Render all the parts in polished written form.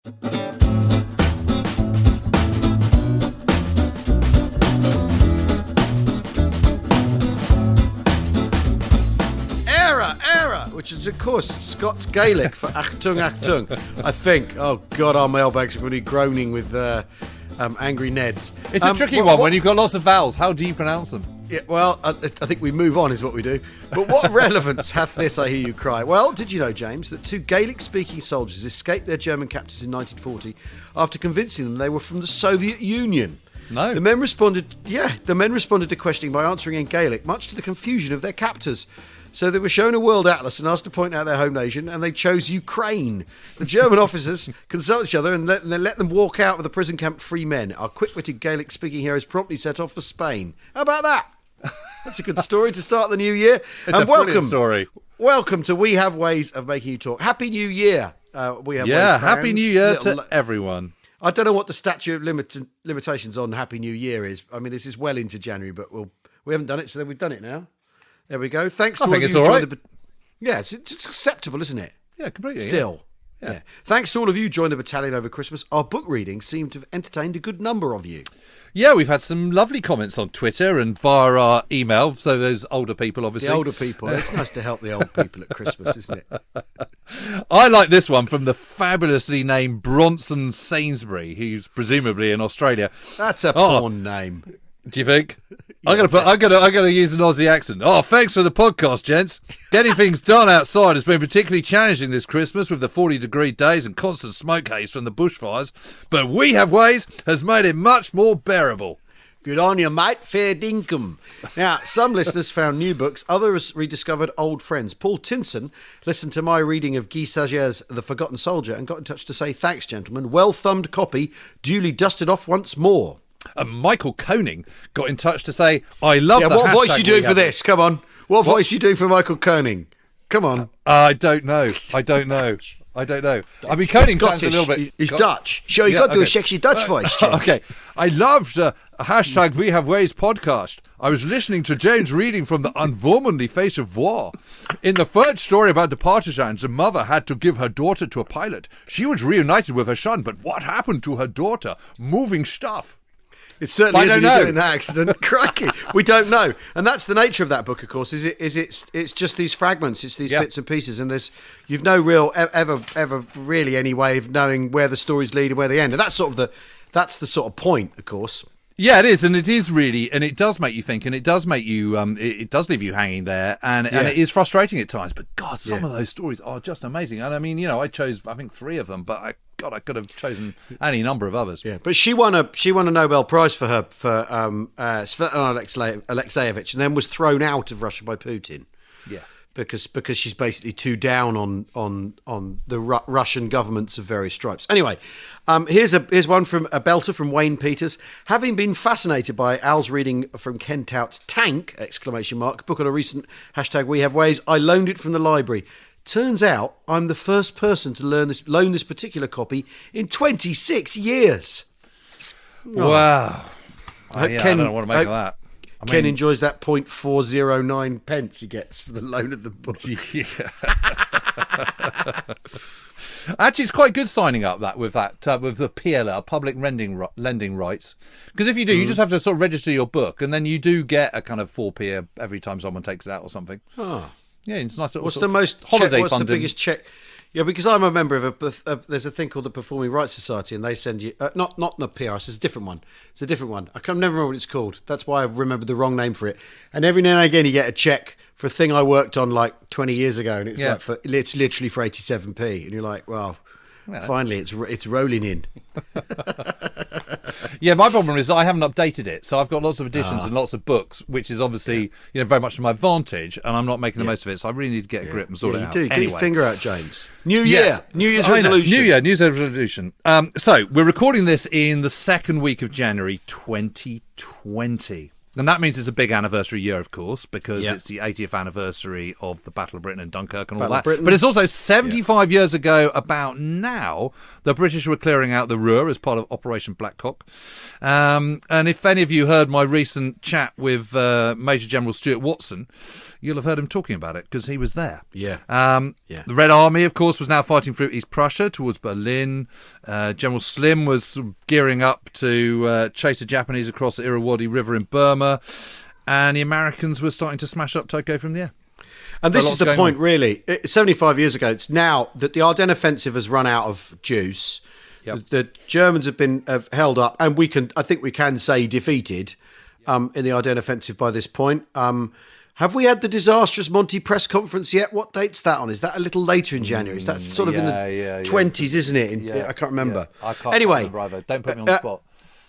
Which is, of course, Scots Gaelic for Achtung, Achtung, I think. Oh, God, our mailbags are really groaning with angry Neds. It's a tricky one when you've got lots of vowels. How do you pronounce them? Yeah, well, I think we move on is what we do. But what relevance hath this, I hear you cry? Well, did you know, James, that 2 Gaelic-speaking soldiers escaped their German captors in 1940 after convincing them they were from the Soviet Union? No. The men responded to questioning by answering in Gaelic, much to the confusion of their captors. So they were shown a world atlas and asked to point out their home nation, and they chose Ukraine. The German officers consulted each other and let them walk out of the prison camp free men. Our quick-witted Gaelic-speaking heroes promptly set off for Spain. How about that? That's a good story to start the new year. It's a brilliant story. Welcome to We Have Ways of Making You Talk. Happy New Year, We Have Ways fans. Happy New Year to everyone. I don't know what the statute of limitations on Happy New Year is. I mean, this is well into January, but we haven't done it, so we've done it now. There we go. Thanks to all of you who joined Yeah, it's acceptable, isn't it? Yeah, completely. Still. Yeah. Thanks to all of you who joined the battalion over Christmas. Our book readings seem to have entertained a good number of you. Yeah, we've had some lovely comments on Twitter and via our email. So those older people, obviously. The older people. It's nice to help the old people at Christmas, isn't it? I like this one from the fabulously named Bronson Sainsbury, who's presumably in Australia. That's a porn name. Do you think? I'm gonna use an Aussie accent. Oh, thanks for the podcast, gents. Getting things done outside has been particularly challenging this Christmas with the 40-degree days and constant smoke haze from the bushfires. But We Have Ways has made it much more bearable. Good on you, mate. Fair dinkum. Now, some listeners found new books, others rediscovered old friends. Paul Tinson listened to my reading of Guy Sager's The Forgotten Soldier and got in touch to say, thanks, gentlemen. Well-thumbed copy, duly dusted off once more. And Michael Koning got in touch to say, I love the what voice you doing for this? Come on. What voice you doing for Michael Koning? Come on. I don't know. I mean, Koning sounds a little bit... He's Dutch. Sure, you've got to do a sexy Dutch voice, James. Okay. I loved the hashtag We Have Ways podcast. I was listening to James reading from the unwomanly face of war. In the third story about the partisans, the mother had to give her daughter to a pilot. She was reunited with her son, but what happened to her daughter? Moving stuff. It certainly isn't doing that accident. Crikey. We don't know. And that's the nature of that book, of course, it's just these fragments, it's these bits and pieces, and you've no real ever really any way of knowing where the stories lead and where they end. And that's the sort of point, of course. Yeah, it is, and it is really, and it does make you think, and it does make you, it does leave you hanging there, and it is frustrating at times. But God, some of those stories are just amazing. And I mean, I chose, I think, 3 of them, but I could have chosen any number of others. Yeah, but she won a Nobel Prize for Svetlana Alexeyevich, and then was thrown out of Russia by Putin. Yeah. Because she's basically too down on the Russian governments of various stripes. Anyway, here's one from a belter from Wayne Peters. Having been fascinated by Al's reading from Ken Tout's Tank! Book on a recent hashtag We Have Ways, I loaned it from the library. Turns out I'm the first person to loan this particular copy in 26 years. Wow. I don't know what to make of that. Ken enjoys that 0.409 pence he gets for the loan of the book. Yeah. Actually, it's quite good signing up with the PLR, public lending rights. Because if you do, you just have to sort of register your book, and then you do get a kind of 4p every time someone takes it out or something. Oh. Yeah, it's nice. What's the most holiday what's funding? The biggest check? Yeah, because I'm a member of there's a thing called the Performing Rights Society, and they send you not the PRS. It's a different one. I can never remember what it's called. That's why I remembered the wrong name for it. And every now and again, you get a check for a thing I worked on like 20 years ago, and it's it's literally for 87p, and you're like, well, finally, it's rolling in. Yeah, my problem is I haven't updated it, so I've got lots of editions and lots of books, which is obviously very much to my advantage, and I'm not making the most of it. So I really need to get a grip and sort it out. You do. Get your finger out, James. New Year, New Year's resolution. New Year, New Year's resolution. So we're recording this in the second week of January 2020. And that means it's a big anniversary year, of course, because Yeah. it's the 80th anniversary of the Battle of Britain and Dunkirk and Battle all of that. Britain. But it's also 75 years ago, about now, the British were clearing out the Ruhr as part of Operation Blackcock. And if any of you heard my recent chat with Major General Stuart Watson, you'll have heard him talking about it, because he was there. Yeah. The Red Army, of course, was now fighting through East Prussia towards Berlin. General Slim was gearing up to chase the Japanese across the Irrawaddy River in Burma. And the Americans were starting to smash up Tokyo from the air. And this is the point, really. 75 years ago, it's now that the Ardennes offensive has run out of juice. Yep. The Germans have held up, and I think we can say defeated in the Ardennes offensive by this point. Have we had the disastrous Monty press conference yet? What date's that on? Is that a little later in January? That's sort of in the 20s, isn't it? I can't remember. I can't anyway, remember either. Don't put me on the spot.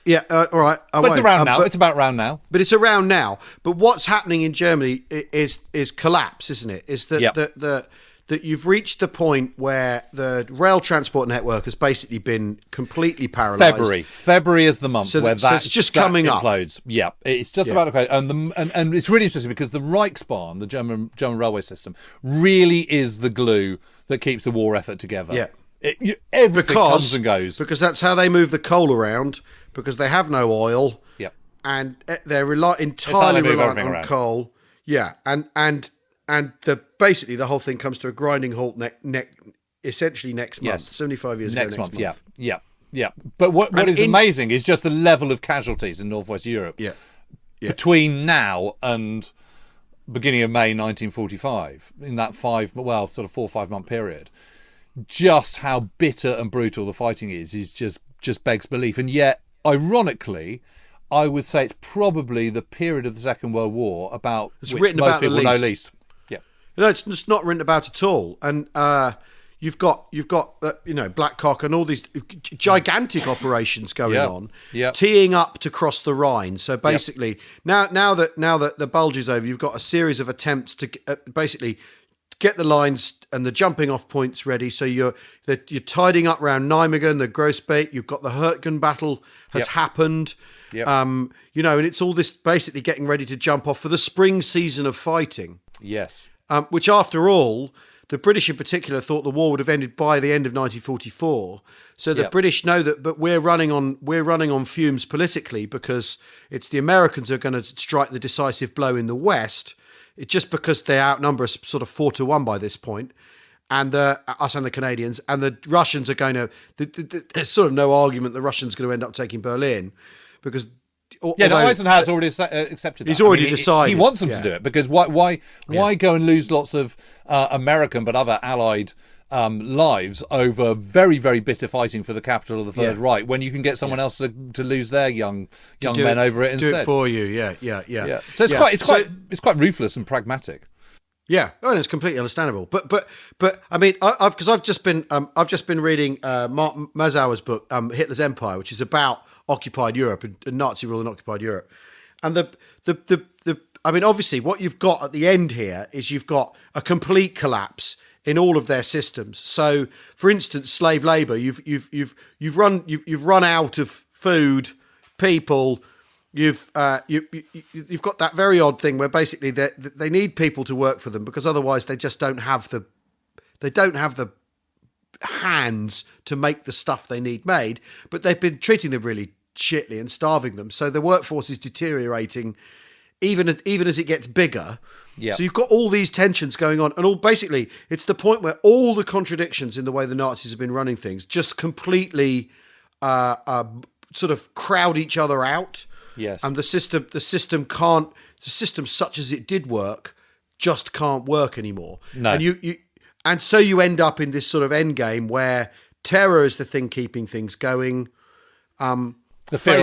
Yeah, all right. But it's around now. It's about around now. But it's around now. But what's happening in Germany is collapse, isn't it? Is that that you've reached the point where the rail transport network has basically been completely paralysed. February is the month where so it's just coming implodes. up. Yeah, it's just about to implode. And it's really interesting because the Reichsbahn, the German railway system, really is the glue that keeps the war effort together. Yeah. Everything comes and goes. Because that's how they move the coal around, because they have no oil. Yep. And they're entirely reliant on around. coal. Yeah. And basically the whole thing comes to a grinding halt essentially next month. 75 years ago next month. Yeah. But what is amazing is just the level of casualties in Northwest Europe. Yeah. Between now and beginning of May 1945, in that 4 or 5 month period. Just how bitter and brutal the fighting is just begs belief. And yet, ironically, I would say it's probably the period of the Second World War about which most people know least. Yeah. No, it's not written about at all. And you've got Blackcock and all these gigantic operations going on, teeing up to cross the Rhine. So basically, now that the bulge is over, you've got a series of attempts to basically get the lines and the jumping off points ready. So you're tidying up around Nijmegen, the Groesbeek. You've got the Hurtgen battle has happened. Yep. And it's all this basically getting ready to jump off for the spring season of fighting. Yes. Which, after all, the British in particular thought the war would have ended by the end of 1944. So the British know that, but we're running on fumes politically, because it's the Americans who are going to strike the decisive blow in the West. It's just because they outnumber us sort of 4-1 by this point, and us and the Canadians, and the Russians are going to. There's sort of no argument the Russians are going to end up taking Berlin, because Eisenhower's already accepted that. He's already decided. He wants them to do it, because why go and lose lots of American but other Allied lives over very, very bitter fighting for the capital of the Third Reich, when you can get someone else to lose their young men over it instead. Do it for you, yeah. So it's quite ruthless and pragmatic. Yeah, and it's completely understandable. But I mean, I've just been reading Mark Mazauer's book, Hitler's Empire, which is about occupied Europe and Nazi rule in occupied Europe, and I mean, obviously, what you've got at the end here is you've got a complete collapse in all of their systems. So, for instance, slave labour, you've run out of food, people. You've got that very odd thing where basically they need people to work for them, because otherwise they just don't have the hands to make the stuff they need made. But they've been treating them really shitly and starving them, so the workforce is deteriorating even as it gets bigger. Yeah. So you've got all these tensions going on, and basically it's the point where all the contradictions in the way the Nazis have been running things just completely sort of crowd each other out. Yes. And the system such as it did work just can't work anymore. No. And so you end up in this sort of end game where terror is the thing keeping things going. The fear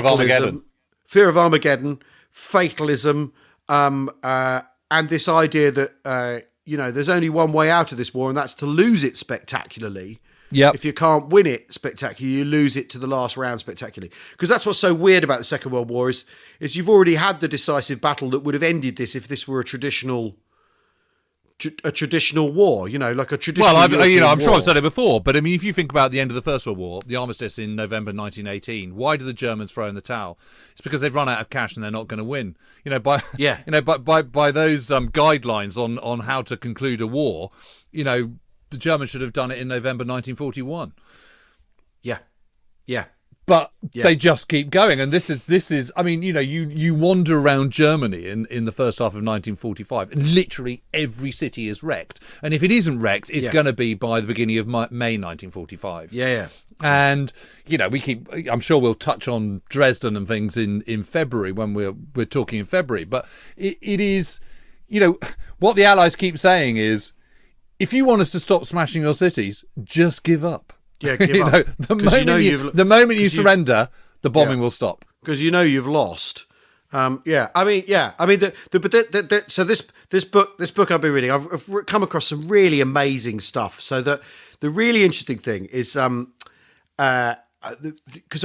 of Armageddon. Fatalism, and this idea that there's only one way out of this war, and that's to lose it spectacularly. Yep. If you can't win it spectacularly, you lose it to the last round spectacularly. Because that's what's so weird about the Second World War is you've already had the decisive battle that would have ended this if this were a traditional a traditional war, like a traditional. Well, I'm sure war. I've said it before, but I mean, if you think about the end of the First World War, the armistice in November 1918, why do the Germans throw in the towel? It's because they've run out of cash and they're not going to win. By those guidelines on how to conclude a war, the Germans should have done it in November 1941. Yeah. But they just keep going, and this is. I mean, you wander around Germany in the first half of 1945, and literally every city is wrecked. And if it isn't wrecked, it's going to be by the beginning of May 1945. Yeah. And I'm sure we'll touch on Dresden and things in February when we're talking in February. But it is, what the Allies keep saying is, if you want us to stop smashing your cities, just give up. Yeah, give up. The moment you surrender, the bombing will stop. Because you've lost. So this book I've been reading, I've come across some really amazing stuff. So the really interesting thing is, because I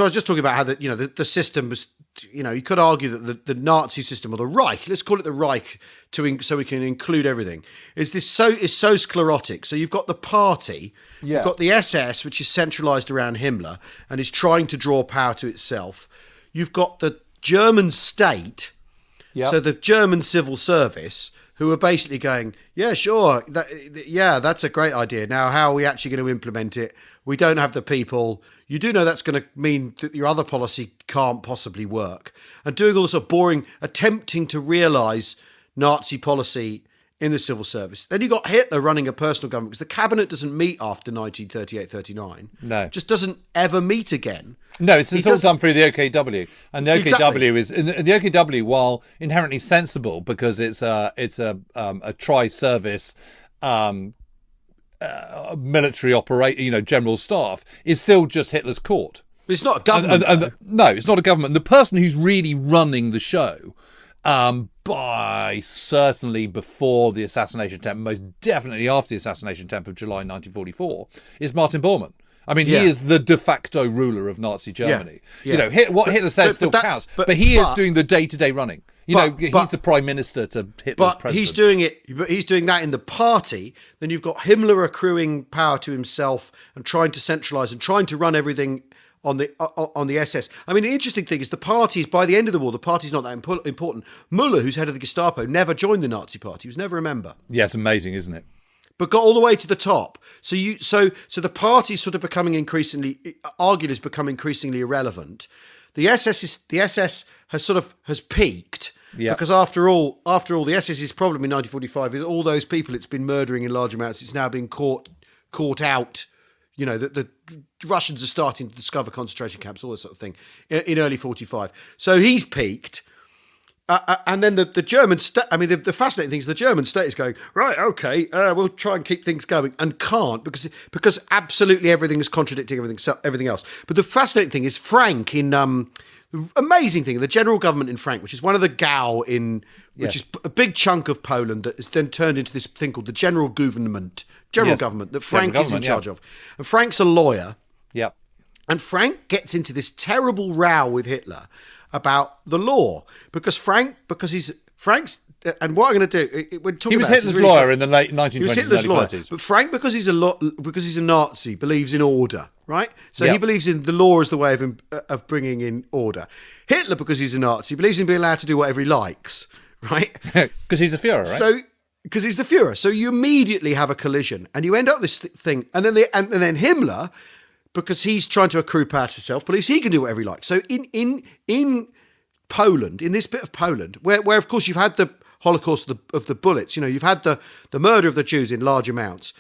was just talking about how the system was, you could argue that the Nazi system, or the Reich, let's call it the Reich, so we can include everything, is so sclerotic. So you've got the party, you've got the SS, which is centralised around Himmler and is trying to draw power to itself. You've got the German state, so the German civil service, who are basically going, yeah, sure, that's a great idea. Now, how are we actually going to implement it? We don't have the people. You do know that's going to mean that your other policy can't possibly work. And doing all this sort of boring, attempting to realise Nazi policy in the civil service. Then you got Hitler running a personal government, because the cabinet doesn't meet after 1938-39. No. Just doesn't ever meet again. No, it's all done through the OKW. And the OKW is, the OKW, while inherently sensible because it's a tri-service military general staff, is still just Hitler's court. But it's not a government. No, it's not a government. The person who's really running the show, by certainly before the assassination attempt, most definitely after the assassination attempt of July 1944, is Martin Bormann. I mean, he is the de facto ruler of Nazi Germany. Yeah. What Hitler says still counts, but he is doing the day-to-day running. He's the prime minister to Hitler's president. He's doing that in the party. Then you've got Himmler accruing power to himself and trying to centralise and trying to run everything on the SS. I mean, the interesting thing is the parties, by the end of the war, the party's not that important. Müller, who's head of the Gestapo, never joined the Nazi party. He was never a member. Yeah, it's amazing, isn't it? But got all the way to the top. So the party's sort of becoming increasingly, argued has become increasingly irrelevant. The SS has peaked. Yeah. Because after all, the SS's problem in 1945 is all those people it's been murdering in large amounts. It's now being caught out. The Russians are starting to discover concentration camps, all this sort of thing, in early 45. So he's peaked. And then the German state, I mean, the fascinating thing is the German state is going, right, okay, we'll try and keep things going, and can't because absolutely everything is contradicting everything else. But the fascinating thing is Frank in, the amazing thing, the general government in Frank, which is one of the Gau which is a big chunk of Poland that is then turned into this thing called the general government that Frank is in charge of. And Frank's a lawyer. Yeah. And Frank gets into this terrible row with Hitler about the law because Frank's and what I'm going to do, we're talking. He was Hitler's lawyer in the late 1920s, he was Hitler's early lawyer, 30s. but Frank, because he's a Nazi, believes in order, right? So he believes in the law as the way of bringing in order. Hitler, because he's a Nazi, believes in being allowed to do whatever he likes, right? Because he's a Führer, right? So. Because he's the Führer, so you immediately have a collision, and you end up with this thing, and then then Himmler, because he's trying to accrue power to himself, believes he can do whatever he likes. So in Poland, in this bit of Poland, where of course you've had the Holocaust of the bullets, you've had the murder of the Jews in large amounts.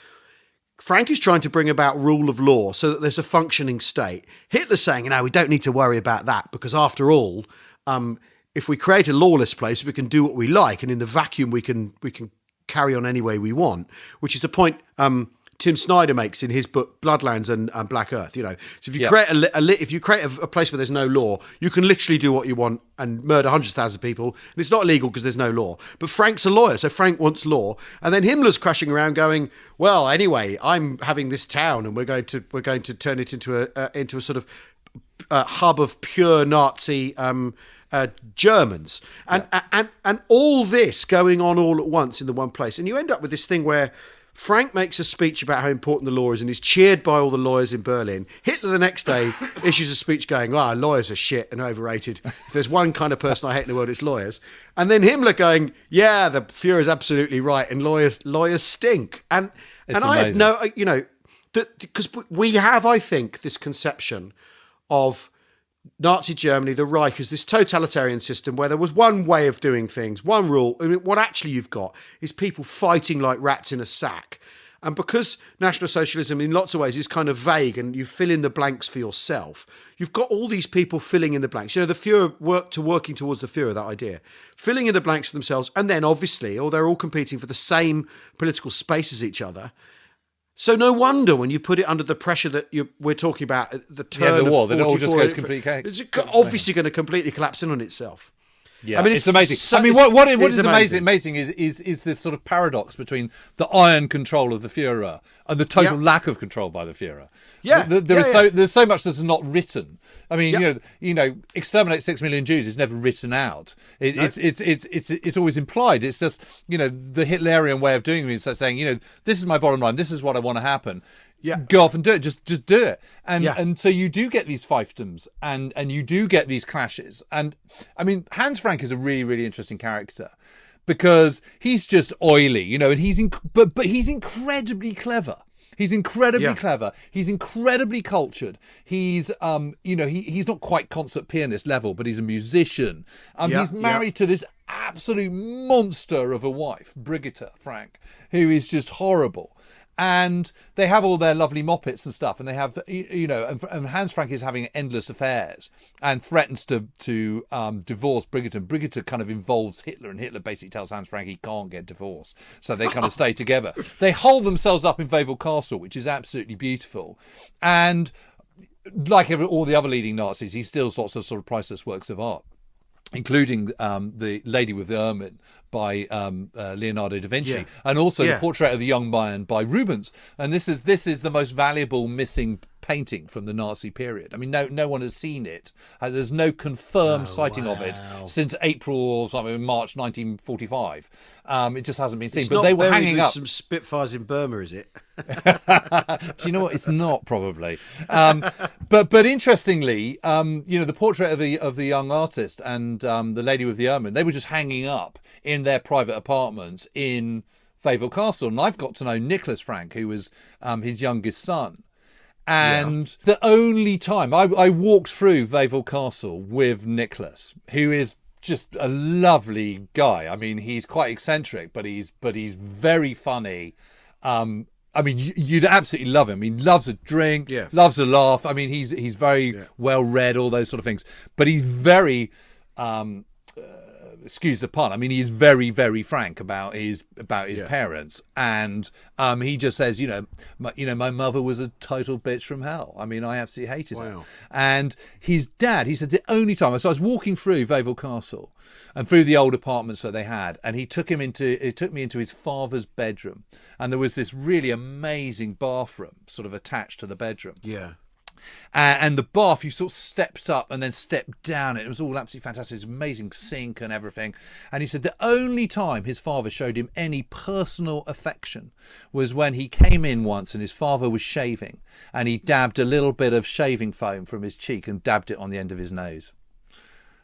Frank is trying to bring about rule of law so that there's a functioning state. Hitler's saying, we don't need to worry about that because after all, if we create a lawless place, we can do what we like, and in the vacuum we can carry on any way we want, which is a point Tim Snyder makes in his book Bloodlands and Black Earth. So if you create a place where there's no law, you can literally do what you want and murder hundreds of thousands of people, and it's not illegal because there's no law. But Frank's a lawyer, so Frank wants law, and then Himmler's crashing around going, well, anyway, I'm having this town, and we're going to turn it into a sort of hub of pure Nazi Germans, and all this going on all at once in the one place, and you end up with this thing where Frank makes a speech about how important the law is and is cheered by all the lawyers in Berlin. Hitler the next day issues a speech going, lawyers are shit and overrated. If there's one kind of person I hate in the world, it's lawyers. And then Himmler going, yeah, the Fuhrer's absolutely right and lawyers stink. And I had no, because we have, I think, this conception of Nazi Germany, the Reich, as this totalitarian system where there was one way of doing things, one rule. I mean, what actually you've got is people fighting like rats in a sack. And because National Socialism in lots of ways is kind of vague and you fill in the blanks for yourself, you've got all these people filling in the blanks. The Führer working towards the Führer, that idea. Filling in the blanks for themselves. And then obviously, they're all competing for the same political space as each other. So no wonder when you put it under the pressure that we're talking about, the turn the war, of 44, that it all just goes completely. It's obviously going to completely collapse in on itself. Yeah, I mean, it's amazing. What is amazing is this sort of paradox between the iron control of the Führer and the total lack of control by the Führer. Yeah, there's so much that's not written. I mean, exterminate 6 million Jews is never written out. It's always implied. It's just the Hitlerian way of doing it is saying, this is my bottom line. This is what I want to happen. Yeah. Go off and do it. Just do it. And so you do get these fiefdoms and you do get these clashes. And I mean, Hans Frank is a really, really interesting character because he's just oily, and but he's incredibly clever. He's incredibly clever. He's incredibly cultured. He's, he's not quite concert pianist level, but he's a musician. He's married to this absolute monster of a wife, Brigitte Frank, who is just horrible. And they have all their lovely moppets and stuff, and they have, and Hans Frank is having endless affairs and threatens to divorce Brigitte. And Brigitte kind of involves Hitler, and Hitler basically tells Hans Frank he can't get divorced, so they kind of stay together. They hold themselves up in Wawel Castle, which is absolutely beautiful, and like all the other leading Nazis, he steals lots of sort of priceless works of art, including The Lady with the Ermine by Leonardo da Vinci, and also The Portrait of the Young Man by Rubens. And this is the most valuable missing painting from the Nazi period. I mean, no one has seen it. There's no confirmed sighting of it since April or something, March 1945. It just hasn't been seen. But they were hanging up some Spitfires in Burma, is it? Do you know what? It's not probably. But interestingly, the portrait of the young artist and the lady with the ermine, they were just hanging up in their private apartments in Wawel Castle. And I've got to know Nicholas Frank, who was his youngest son. And the only time I walked through Wawel Castle with Nicholas, who is just a lovely guy. I mean, he's quite eccentric, but he's very funny. I mean, you'd absolutely love him. He loves a drink, loves a laugh. I mean, he's very well read, all those sort of things. But he's very, excuse the pun, I mean, he's very, very frank about his parents. And he just says, my mother was a total bitch from hell. I mean, I absolutely hated her. And his dad, he said the only time, so I was walking through Wawel Castle and through the old apartments that they had, and he took me into his father's bedroom, and there was this really amazing bathroom sort of attached to the bedroom. And the bath, you sort of stepped up and then stepped down. It was all absolutely fantastic. This amazing sink and everything. And he said the only time his father showed him any personal affection was when he came in once and his father was shaving, and he dabbed a little bit of shaving foam from his cheek and dabbed it on the end of his nose.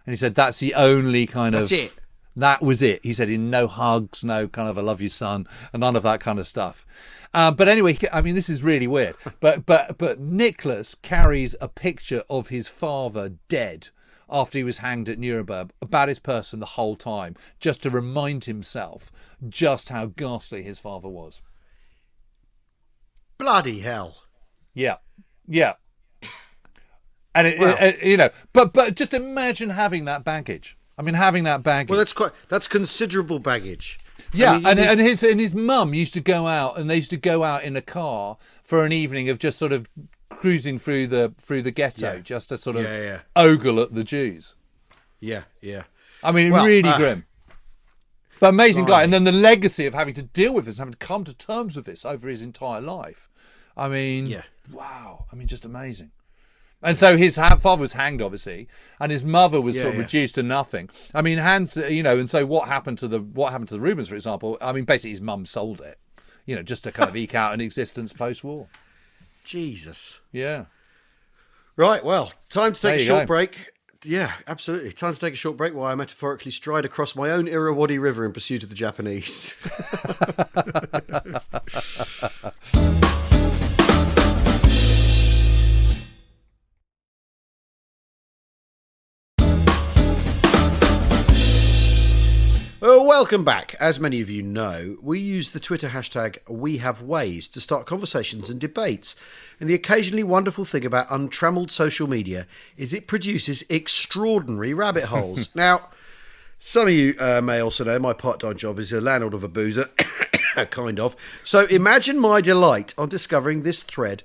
And he said that's the only kind of... That's it. That was it. He said, in no hugs, no kind of I love you, son, and none of that kind of stuff. But anyway, I mean, this is really weird. But Nicholas carries a picture of his father dead after he was hanged at Nuremberg about his person the whole time, just to remind himself just how ghastly his father was. Bloody hell. Yeah. And but just imagine having that baggage. I mean, having that baggage. Well, that's considerable baggage. Yeah, I mean, and his mum used to go out, and they used to go out in a car for an evening of just sort of cruising through the ghetto, just to sort of ogle at the Jews. Yeah. I mean, really grim. But amazing guy. And then the legacy of having to deal with this, having to come to terms with this over his entire life. I mean, wow. I mean, just amazing. And so his father was hanged, obviously, and his mother was sort of reduced to nothing. I mean, Hans, and so what happened to the Rubens, for example? I mean, basically his mum sold it, just to kind of eke out an existence post-war. Jesus. Yeah. Right, well, time to take a short break. Yeah, absolutely. Time to take a short break while I metaphorically stride across my own Irrawaddy River in pursuit of the Japanese. Welcome back. As many of you know, we use the Twitter hashtag #WeHaveWays to start conversations and debates. And the occasionally wonderful thing about untrammeled social media is it produces extraordinary rabbit holes. Now, some of you may also know my part-time job is a landlord of a boozer, kind of. So imagine my delight on discovering this thread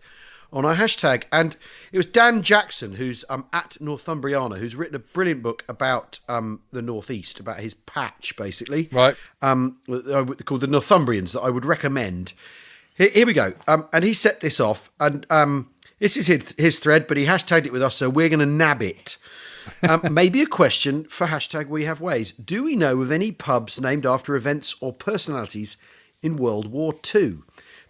on our hashtag. And it was Dan Jackson, who's at Northumbriana, who's written a brilliant book about the Northeast, about his patch, basically. Right. Called The Northumbrians, that I would recommend. Here we go. And he set this off. And this is his thread, but he hashtagged it with us, so we're going to nab it. Maybe a question for hashtag #WeHaveWays. Do we know of any pubs named after events or personalities in World War II?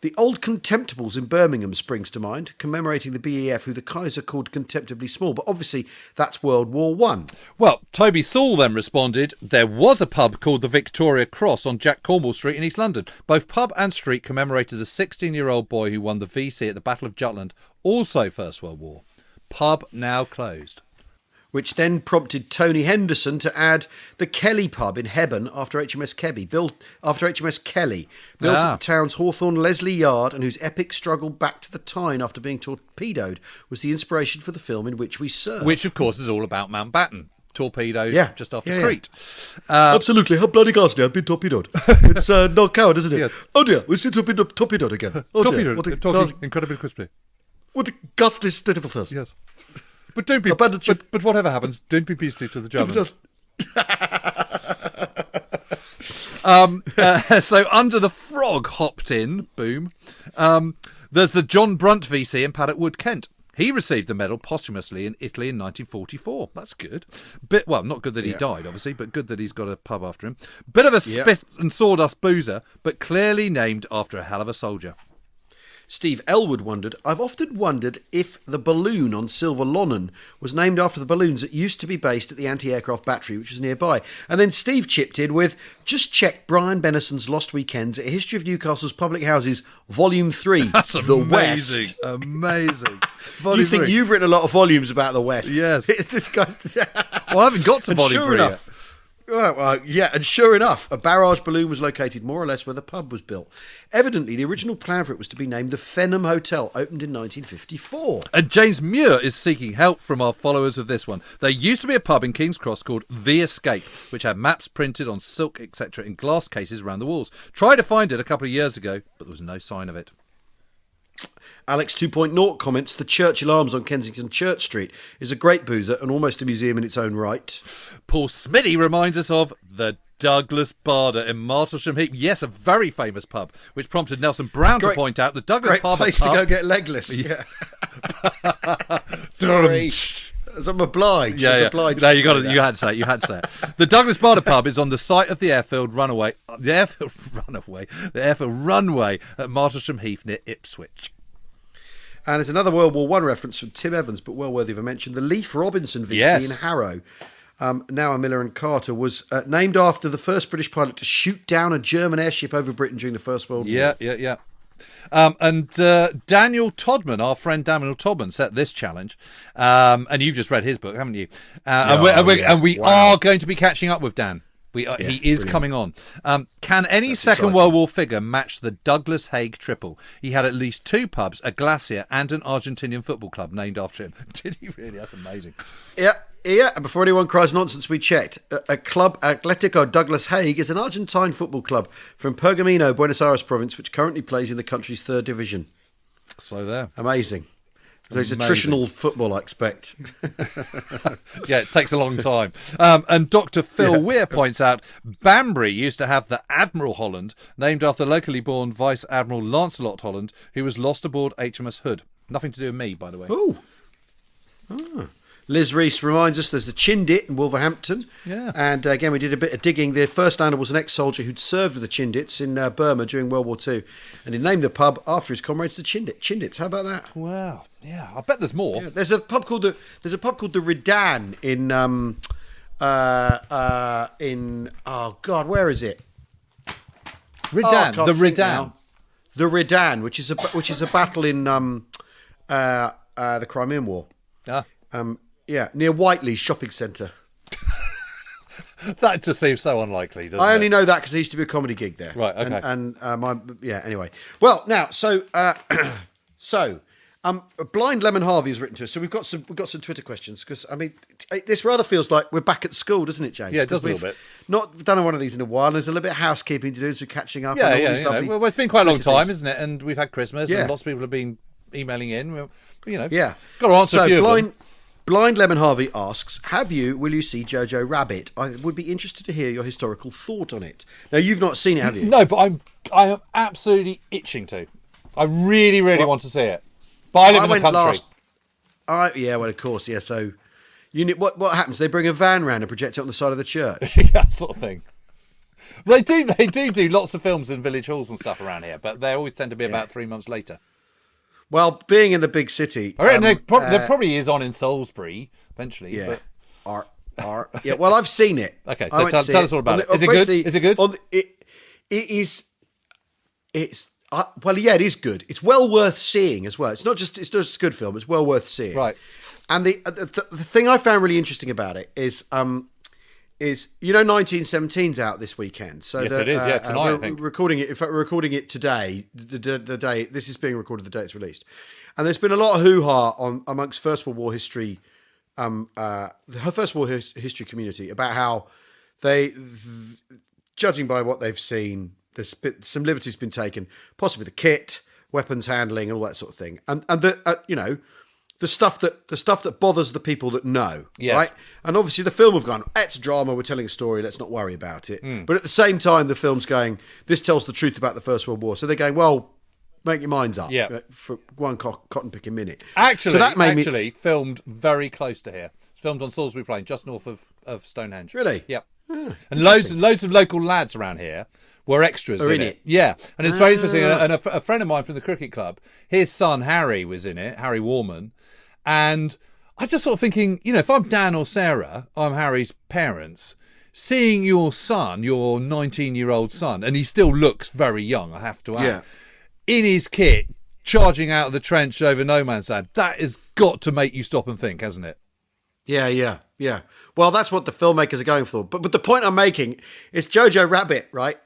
The Old Contemptibles in Birmingham springs to mind, commemorating the BEF, who the Kaiser called contemptibly small, but obviously that's World War I. Well, Toby Saul then responded, there was a pub called the Victoria Cross on Jack Cornwall Street in East London. Both pub and street commemorated the 16-year-old boy who won the VC at the Battle of Jutland, also First World War. Pub now closed. Which then prompted Tony Henderson to add the Kelly pub in Hebburn after HMS Kelly, built at the town's Hawthorne Leslie Yard, and whose epic struggle back to the Tyne after being torpedoed was the inspiration for the film In Which We Serve. Which, of course, is all about Mountbatten. Torpedoed just after Crete. Absolutely. How bloody ghastly. I've been torpedoed. It's not coward, isn't it? Yes. Oh dear, we've seen torpedoed again. Oh dear. Talking incredibly crisply. What a ghastly state of affairs. Yes. But don't be. But whatever happens, don't be beastly to the Germans. So Under the Frog hopped in. Boom. There's the John Brunt VC in Paddock Wood, Kent. He received the medal posthumously in Italy in 1944. That's good. Not good that he died, obviously, but good that he's got a pub after him. Bit of a spit and sawdust boozer, but clearly named after a hell of a soldier. Steve Elwood wondered, I've often wondered if the balloon on Silver Lonnon was named after the balloons that used to be based at the anti-aircraft battery, which was nearby. And then Steve chipped in with, just check Brian Bennison's Lost Weekends, A History of Newcastle's Public Houses, Volume 3, That's The amazing. West. Amazing. You think you've written a lot of volumes about the West. Yes. This guy's... Well, I haven't got to Volume 3 yet. And sure enough, a barrage balloon was located more or less where the pub was built. Evidently, the original plan for it was to be named the Fenham Hotel, opened in 1954. And James Muir is seeking help from our followers of this one. There used to be a pub in King's Cross called The Escape, which had maps printed on silk, etc., in glass cases around the walls. Tried to find it a couple of years ago, but there was no sign of it. Alex 2.0 comments, the Churchill Arms on Kensington Church Street is a great boozer and almost a museum in its own right. Paul Smitty reminds us of the Douglas Barder in Martlesham Heath. Yes, a very famous pub, which prompted Nelson Brown to point out the Douglas Barder place pub. To go get legless. Yeah. Sorry. As I'm obliged. No, you had to say it. You had to say it. The Douglas Barder pub is on the site of the airfield runway at Martlesham Heath near Ipswich. And there's another World War I reference from Tim Evans, but well worthy of a mention. The Leif Robinson VC in Harrow, now a Miller and Carter, was named after the first British pilot to shoot down a German airship over Britain during the First World War. Yeah. And Daniel Todman, our friend Daniel Todman, set this challenge. And you've just read his book, haven't you? And we are going to be catching up with Dan. He is coming on. Can any Second World War figure match the Douglas Haig triple? He had at least 2 pubs, a glacier, and an Argentinian football club named after him. Did he really? That's amazing. Yeah. And before anyone cries nonsense, we checked. A club, Atletico Douglas Haig, is an Argentine football club from Pergamino, Buenos Aires province, which currently plays in the country's 3rd division. So there. Amazing. There's attritional football, I expect. Yeah, it takes a long time. And Dr. Phil Weir points out, Banbury used to have the Admiral Holland, named after locally born Vice Admiral Lancelot Holland, who was lost aboard HMS Hood. Nothing to do with me, by the way. Ooh. Liz Reese reminds us there's a Chindit in Wolverhampton. Yeah. And again, we did a bit of digging. The first owner was an ex-soldier who'd served with the Chindits in Burma during World War II. And he named the pub after his comrades, the Chindits. How about that? Wow. Yeah, I bet there's more. Yeah, there's a pub called the Redan in oh God, where is it? Redan, the Redan. The Redan, which is a battle in the Crimean War. Ah. Yeah, near Whiteley's shopping centre. That just seems so unlikely, doesn't it? I only know that because there used to be a comedy gig there. Right, okay. Anyway. Well, now, Blind Lemon Harvey has written to us. So we've got some Twitter questions because, I mean, this rather feels like we're back at school, doesn't it, James? Yeah, it does a little bit. Not done one of these in a while. There's a little bit of housekeeping to do, so catching up. Yeah. Well, it's been quite a long Twitter time, things. isn't it? And we've had Christmas, and lots of people have been emailing in. Yeah. Got to answer a few of them. Blind Lemon Harvey asks, will you see Jojo Rabbit? I would be interested to hear your historical thought on it. Now, you've not seen it, have you? No, but I am absolutely itching to. I really want to see it. But I live in the country. Yeah, well, of course, yeah. So, what happens? They bring a van round and project it on the side of the church. That sort of thing. They do lots of films in village halls and stuff around here, but they always tend to be about 3 months later. Well, being in the big city, I reckon there probably is on in Salisbury eventually. Yeah. But... Yeah. Well, I've seen it. Okay, so tell us all about it. Is it good? Is it good? It is. It's. Well, yeah, it is good. It's well worth seeing as well. It's not just a good film. It's well worth seeing. Right. And the thing I found really interesting about it is 1917's out this weekend. So yes, it is. Yeah, tonight I think. Recording it. In fact, we're recording it today. The day this is being recorded, the day it's released. And there's been a lot of hoo-ha amongst First World War history, the First World War history community about how judging by what they've seen, there's some liberties been taken, possibly the kit, weapons handling, and all that sort of thing. And the stuff that bothers the people that know, yes. Right? And obviously the film have gone, it's a drama, we're telling a story, let's not worry about it. But at the same time, the film's going, this tells the truth about the First World War. So they're going, well, make your minds up for one cotton picking minute. Actually, filmed very close to here. It's filmed on Salisbury Plain, just north of Stonehenge. Really? Yep. And loads of local lads around here were extras in it. Yeah, and it's very interesting. And a friend of mine from the cricket club, his son Harry was in it, Harry Warman, and I just sort of thinking, if I'm Dan or Sarah, I'm Harry's parents, seeing your son, your 19-year-old son, and he still looks very young, I have to add, in his kit, charging out of the trench over no man's land, that has got to make you stop and think, hasn't it? Yeah. Well, that's what the filmmakers are going for. But the point I'm making is Jojo Rabbit, right?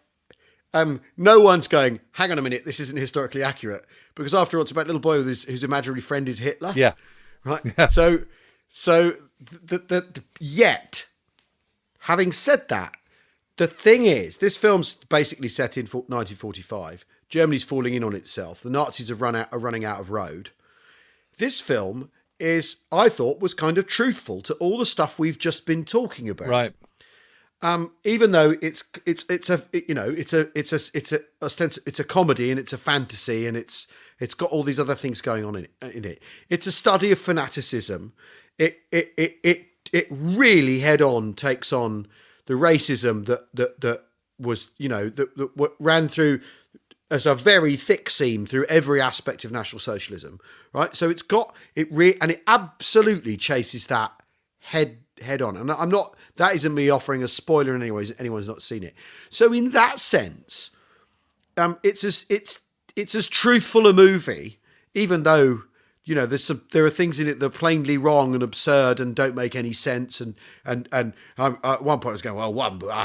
No one's going, hang on a minute, this isn't historically accurate. Because after all, it's about a little boy whose imaginary friend is Hitler. Yeah. Right? Yeah. So yet, having said that, the thing is, this film's basically set in 1945. Germany's falling in on itself. The Nazis are running out of road. This film I thought was kind of truthful to all the stuff we've just been talking about. Right. Even though it's a comedy and it's a fantasy and it's got all these other things going on in it. It's a study of fanaticism. It really head on takes on the racism that was that ran through as a very thick seam through every aspect of National Socialism, right? So it's got and it absolutely chases that head on. And I'm not, that isn't me offering a spoiler in any way, anyone's not seen it. So in that sense, it's as truthful a movie, even though, there are things in it that are plainly wrong and absurd and don't make any sense. And at one point I was going, well,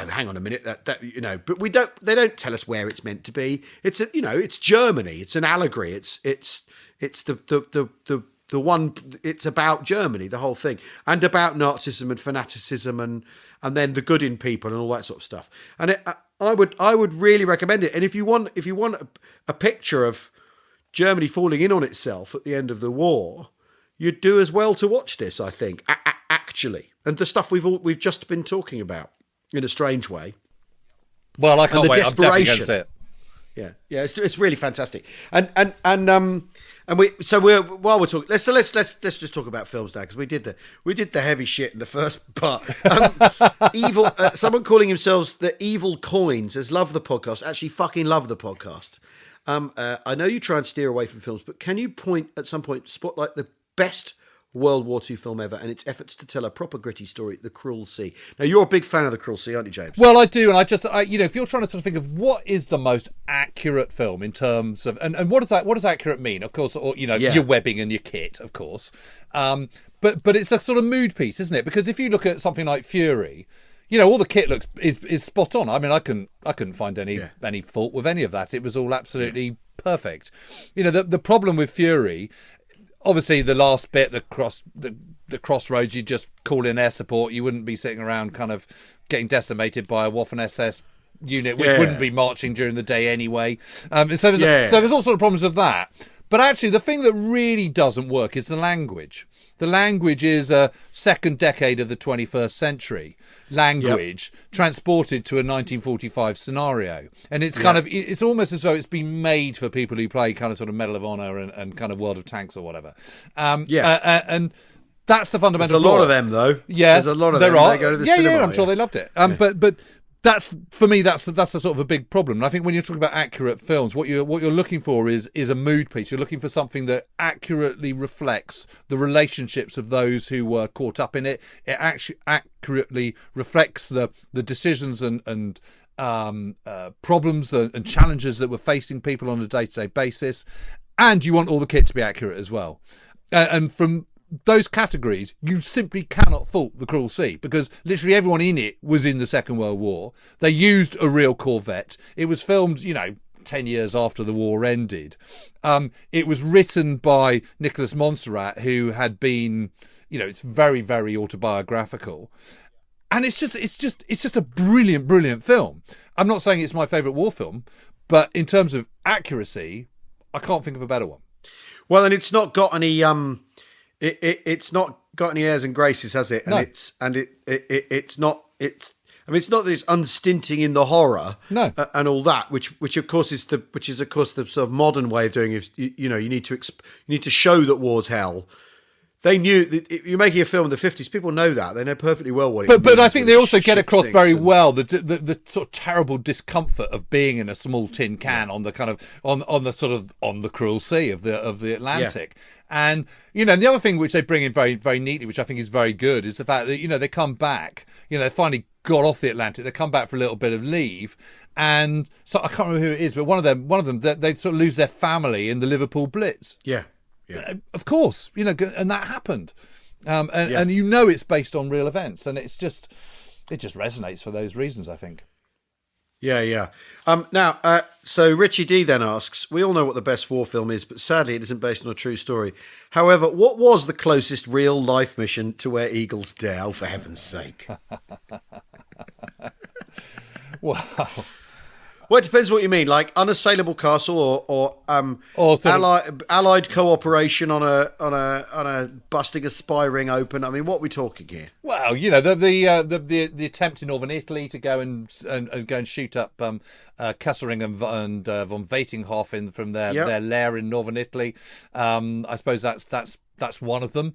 hang on a minute, but they don't tell us where it's meant to be. It's it's Germany. It's an allegory. It's the one, it's about Germany, the whole thing, and about Nazism and fanaticism and then the good in people and all that sort of stuff. And I would really recommend it. And if you want a picture of Germany falling in on itself at the end of the war, you'd do as well to watch this, I think, actually. And the stuff we've just been talking about in a strange way. Well, I can't wait. I'm definitely going to see it. Yeah, it's really fantastic, and while we're talking, let's just talk about films now, because we did the heavy shit in the first part. Evil, someone calling themselves the Evil Coins has loved the podcast. Actually, fucking love the podcast. I know you try and steer away from films, but can you at some point spotlight the best World War II film ever and its efforts to tell a proper gritty story, The Cruel Sea? Now, you're a big fan of The Cruel Sea, aren't you, James? Well, I do, and if you're trying to sort of think of what is the most accurate film in terms of, and what does accurate mean? Of course, or your webbing and your kit, of course, but it's a sort of mood piece, isn't it? Because if you look at something like Fury, all the kit is spot on. I mean, I couldn't find any fault with any of that. It was all absolutely perfect. The problem with Fury, obviously, the last bit, the crossroads, you just call in air support. You wouldn't be sitting around kind of getting decimated by a Waffen SS unit, which wouldn't be marching during the day anyway. So there's all sort of problems with that. But actually, the thing that really doesn't work is the language. The language is a second decade of the 21st century language transported to a 1945 scenario. And it's kind of, it's almost as though it's been made for people who play kind of sort of Medal of Honor and kind of World of Tanks or whatever. And that's the fundamental There's a lot of them, though. Yes, there's a lot of them. They go to the cinema. Yeah, I'm sure they loved it. But that's, for me, that's a sort of a big problem. And I think when you're talking about accurate films, what you're looking for is a mood piece. You're looking for something that accurately reflects the relationships of those who were caught up in it. It actually accurately reflects the decisions and problems and challenges that were facing people on a day-to-day basis. And you want all the kit to be accurate as well. And from those categories, you simply cannot fault The Cruel Sea, because literally everyone in it was in the Second World War. They used a real corvette. It was filmed, 10 years after the war ended. It was written by Nicholas Montserrat, who had been, it's very, very autobiographical. And it's just a brilliant, brilliant film. I'm not saying it's my favourite war film, but in terms of accuracy, I can't think of a better one. Well, and it's not got any it's not got any airs and graces, has it? And No. it's not that it's unstinting in the horror, and all that, which of course is the sort of modern way of doing it. You need to show that war's hell. They knew that you're making a film in the 50s. People know that. They know perfectly well what it means. But I think they also get across very well the sort of terrible discomfort of being in a small tin can on the kind of on the cruel sea of the Atlantic. Yeah. And the other thing which they bring in very, very neatly, which I think is very good, is the fact that they come back. They finally got off the Atlantic. They come back for a little bit of leave, and so I can't remember who it is, but one of them, they sort of lose their family in the Liverpool Blitz. Yeah. Of course, and that happened, and it's based on real events, and it just resonates for those reasons, I think. Yeah. Now, so Richie D then asks, we all know what the best war film is, but sadly it isn't based on a true story. However, what was the closest real life mission to Where Eagles Dare? Oh, for heaven's sake. Wow. Well, it depends what you mean, like Unassailable Castle or allied cooperation on a busting a spy ring open. I mean, what are we talking here? Well, the attempt in northern Italy to go and shoot up Kesselring and von Vatinghoff from their lair in northern Italy. I suppose that's one of them.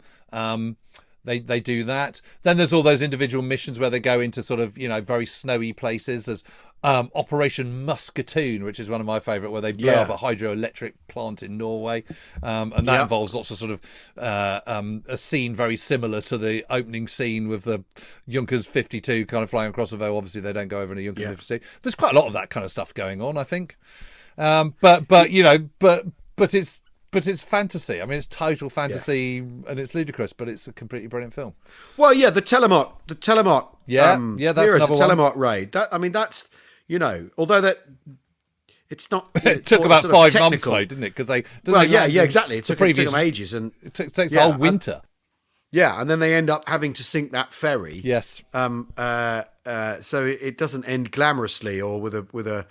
They do that. Then there's all those individual missions where they go into sort of very snowy places. There's Operation Muscatoon, which is one of my favourite, where they blow up a hydroelectric plant in Norway, and that involves lots of sort of a scene very similar to the opening scene with the Junkers 52 kind of flying across, although obviously they don't go over in a Junkers 52. There's quite a lot of that kind of stuff going on, I think. But it's fantasy. I mean, it's total fantasy, and it's ludicrous, but it's a completely brilliant film. Well, yeah, the Telemark. That's another one. Telemark raid. That's although that it's not. It took about 5 months though, didn't it? Because exactly. It took them ages, and it takes a whole winter. And then they end up having to sink that ferry. Yes. So it doesn't end glamorously or with a.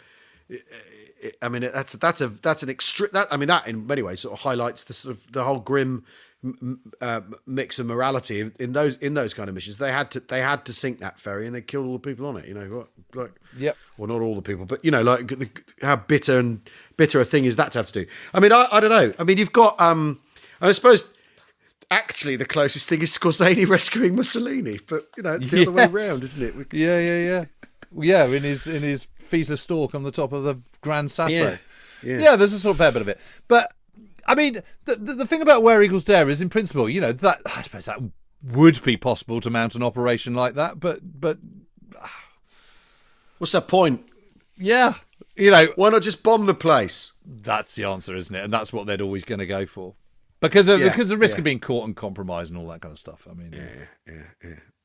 I mean, that's an extreme. That in many ways sort of highlights the sort of the whole grim mix of morality in those kind of missions. They had to sink that ferry, and they killed all the people on it. Yep. Well, not all the people, but how bitter a thing is that to have to do? I mean, I don't know. I mean, you've got I suppose actually the closest thing is Scorsese rescuing Mussolini, but it's the other way around, isn't it? Yeah, in his Feast of Stork on the top of the Grand Sasso. Yeah. There's a sort of fair bit of it. But, I mean, the thing about Where Eagles Dare is, in principle, that I suppose that would be possible to mount an operation like that, but what's the point? Yeah. Why not just bomb the place? That's the answer, isn't it? And that's what they're always going to go for. Because of the risk of being caught and compromised and all that kind of stuff. I mean, yeah.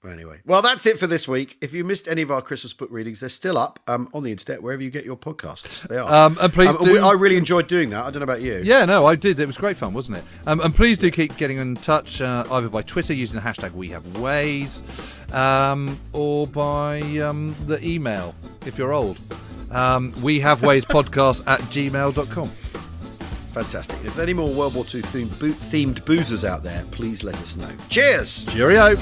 Anyway, well, that's it for this week. If you missed any of our Christmas book readings, they're still up on the internet, wherever you get your podcasts. They are. And please do. I really enjoyed doing that. I don't know about you. Yeah, no, I did. It was great fun, wasn't it? And please do keep getting in touch, either by Twitter using the hashtag WeHaveWays, or by the email, if you're old. WeHaveWaysPodcast@gmail.com. Fantastic. If there are any more World War II themed boozers out there, please let us know. Cheers! Cheerio!